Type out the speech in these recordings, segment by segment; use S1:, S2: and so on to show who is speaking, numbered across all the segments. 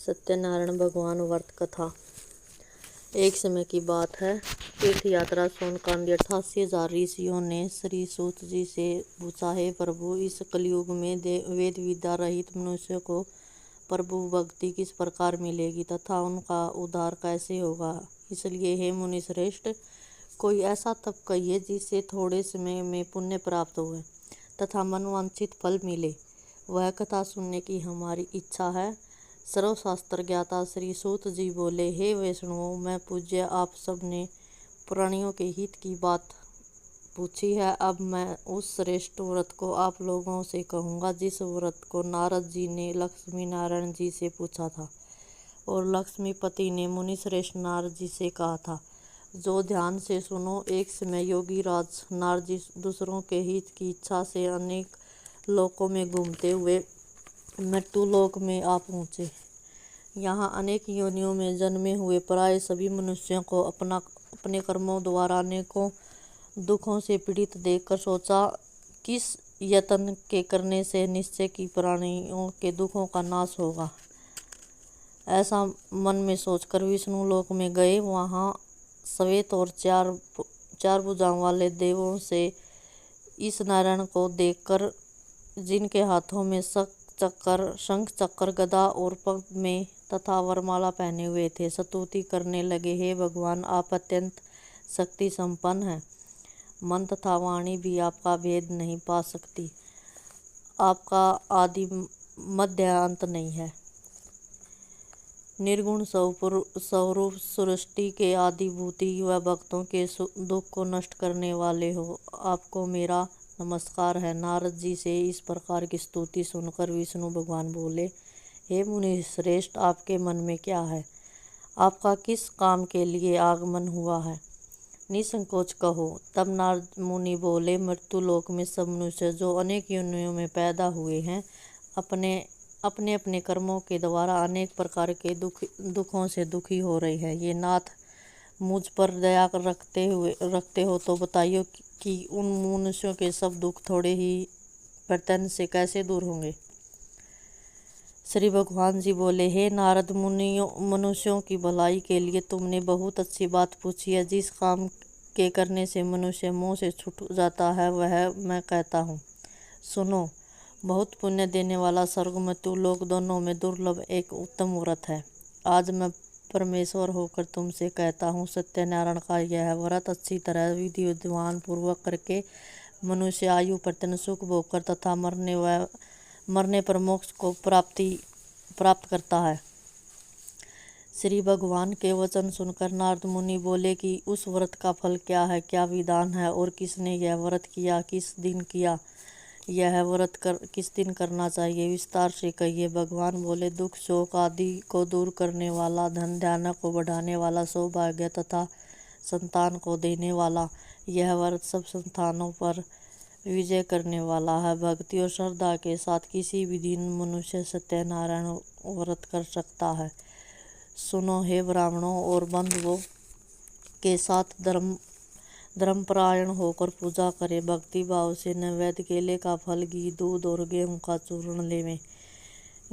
S1: सत्यनारायण भगवान व्रत कथा। एक समय की बात है। तीर्थ यात्रा सोनकांडी 88,000 ऋषियों ने श्री सूत जी से पूछा, हे प्रभु, इस कलयुग में वेद विद्या रहित मनुष्य को प्रभु भक्ति किस प्रकार मिलेगी तथा उनका उद्धार कैसे होगा। इसलिए हे मुनि श्रेष्ठ, कोई ऐसा तप कहिए जिससे थोड़े समय में पुण्य प्राप्त हुए तथा मनवांछित फल मिले। वह कथा सुनने की हमारी इच्छा है। सर्वशास्त्र ज्ञाता श्री सूत जी बोले, हे वैष्णवों, मैं पूज्य आप सब ने प्राणियों के हित की बात पूछी है। अब मैं उस श्रेष्ठ व्रत को आप लोगों से कहूँगा जिस व्रत को नारद जी ने लक्ष्मी नारायण जी से पूछा था और लक्ष्मीपति ने मुनि श्रेष्ठ नारद जी से कहा था। जो ध्यान से सुनो। एक समय योगी राज नारद जी दूसरों के हित की इच्छा से अनेक लोकों में घूमते हुए मृत्यु लोक में आ पहुँचे। यहाँ अनेक योनियों में जन्मे हुए प्राय सभी मनुष्यों को अपने कर्मों द्वारा अनेकों दुखों से पीड़ित देखकर सोचा, किस यत्न के करने से निश्चय की प्राणियों के दुखों का नाश होगा। ऐसा मन में सोचकर विष्णु लोक में गए। वहाँ श्वेत और चार भुजाओं वाले देवों से इस नारायण को देखकर, जिनके हाथों में शंख चक्र गदा और पग में तथा वरमाला पहने हुए थे, स्तुति करने लगे, हे भगवान, आप अत्यंत शक्ति संपन्न हैं। मन तथा वाणी भी आपका भेद नहीं पा सकती। आपका आदि मध्य अंत नहीं है। निर्गुण स्वरूप सृष्टि के आदिभूति व भक्तों के दुख को नष्ट करने वाले हो, आपको मेरा नमस्कार है। नारद जी से इस प्रकार की स्तुति सुनकर विष्णु भगवान बोले, हे मुनि श्रेष्ठ, आपके मन में क्या है? आपका किस काम के लिए आगमन हुआ है? निसंकोच कहो। तब नारद मुनि बोले, मृत्यु लोक में सब मनुष्य जो अनेक योनियों में पैदा हुए हैं, अपने अपने कर्मों के द्वारा अनेक प्रकार के दुखों से दुखी हो रहे हैं। ये नाथ, मुझ पर दया रखते हो तो बताइए कि उन मनुष्यों के सब दुख थोड़े ही प्रयत्न से कैसे दूर होंगे। श्री भगवान जी बोले, हे नारद मुनियों, मनुष्यों की भलाई के लिए तुमने बहुत अच्छी बात पूछी है। जिस काम के करने से मनुष्य मोह से छूट जाता है वह मैं कहता हूँ, सुनो। बहुत पुण्य देने वाला स्वर्ग मृत्यु लोक दोनों में दुर्लभ एक उत्तम व्रत है। आज मैं परमेश्वर होकर तुमसे कहता हूँ, सत्यनारायण का यह व्रत अच्छी तरह विधि विधान पूर्वक करके मनुष्य आयु प्रत्यन सुख भोग कर तथा मरने पर मोक्ष को प्राप्त करता है। श्री भगवान के वचन सुनकर नारद मुनि बोले कि उस व्रत का फल क्या है, क्या विधान है और किसने यह व्रत किया, किस दिन किया, यह व्रत किस दिन करना चाहिए, विस्तार से कहिए। भगवान बोले, दुख शोक आदि को दूर करने वाला, धन धान्य को बढ़ाने वाला, सौभाग्य तथा संतान को देने वाला, यह व्रत सब संतानों पर विजय करने वाला है। भक्ति और श्रद्धा के साथ किसी भी दिन मनुष्य सत्यनारायण व्रत कर सकता है। सुनो हे ब्राह्मणों और बंधुओं, के साथ धर्मपरायण होकर पूजा करें। भक्ति भाव से नैवेद्य केले का फल, घी, दूध और गेहूं का चूर्ण लेवें।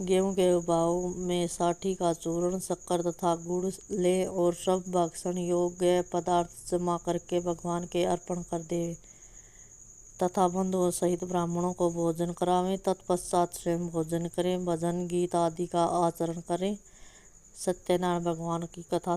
S1: गेहूं के भाव में साठी का चूर्ण, शक्कर तथा गुड़ ले और सब भक्षण योग्य पदार्थ जमा करके भगवान के अर्पण कर देवे तथा बंधुओं सहित ब्राह्मणों को भोजन करावें। तत्पश्चात स्वयं भोजन करें, भजन गीत आदि का आचरण करें। सत्यनारायण भगवान की कथा